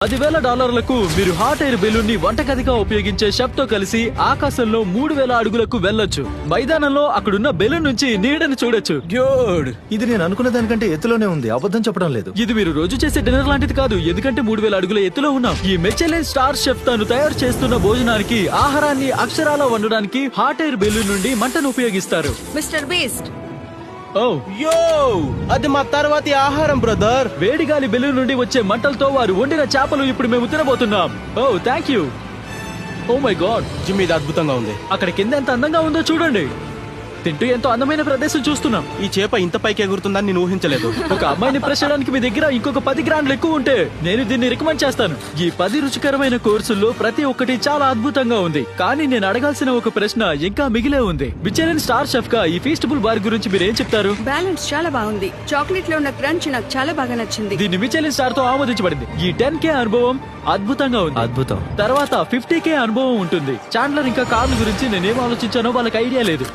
$10,000 మీరు hot air balloon ని వంటగదిగా ఉపయోగించే షెఫ్ తో కలిసి ఆకాశంలో 3,000 అడుగులకు వెళ్ళొచ్చు. మైదానంలో అక్కడున్న బెలూన్ నుంచి నీడని చూడొచ్చు. డ్యూడ్, ఇది నేను అనుకున్న దానికంటే ఎత్తులోనే ఉంది. అబద్ధం చెప్పడం లేదు. ఇది మీరు రోజు చేసే డిన్నర్ లాంటిది కాదు, ఎందుకంటే 3,000 అడుగుల ఎత్తులో ఉన్నాం. ఈ మిచెలిన్ స్టార్ షెఫ్ తాను తయారు చేస్తున్న భోజనానికి ఆహారాన్ని అక్షరాలా వండడానికి హాట్ ఎయిర్ బెలూన్ నుండి మంటను ఉపయోగిస్తారు. మిస్టర్ బీస్ట్, ఓ యో, అది మా తర్వాతి ఆహారం బ్రదర్. వేడిగాలి బెలూన్ నుండి వచ్చే మంటలతో వారు వండిన చేపలు ఇప్పుడు మేము తినబోతున్నాం. Oh thank you. Oh my God, Jim ఇది అద్భుతంగా ఉంది. అక్కడ కింద ఎంత అందంగా ఉందో చూడండి. తింటూ ఎంతో అందమైన ప్రదేశం చూస్తున్నాం. ఈ చేప ఇంత పైకి ఎగురుతుందని నేను ఊహించలేదు. ఒక అమ్మాయిని ఇంప్రెస్ చేయడానికి మీ దగ్గర ఇంకొక 10 గ్రాండ్లు ఎక్కువ ఉంటే నేను దీన్ని రికమెండ్ చేస్తాను. ఈ 10 రుచికరమైన కోర్సుల్లో ప్రతి ఒక్కటి చాలా అద్భుతంగా ఉంది. కానీ నేను అడగాల్సిన ఒక ప్రశ్న ఇంకా మిగిలే ఉంది. మిచెలిన్ స్టార్ షెఫ్ గా ఈ ఫీస్టబుల్ బార్ గురించి మీరు ఏం చెప్తారు? బ్యాలెన్స్ చాలా బాగుంది. చాక్లెట్ లో ఉన్న క్రంచ్ నాకు చాలా బాగా నచ్చింది. దీన్ని మిచెలిన్ స్టార్ తో ఆమోదించబడింది. ఈ 10K అనుభవం అద్భుతంగా ఉంది. అద్భుతం. తర్వాత 50K అనుభవం ఉంటుంది. చాండ్లర్ ఇంకా కార్ల్ గురించి నేనేం ఆలోచించానో వాళ్ళకి ఐడియా లేదు.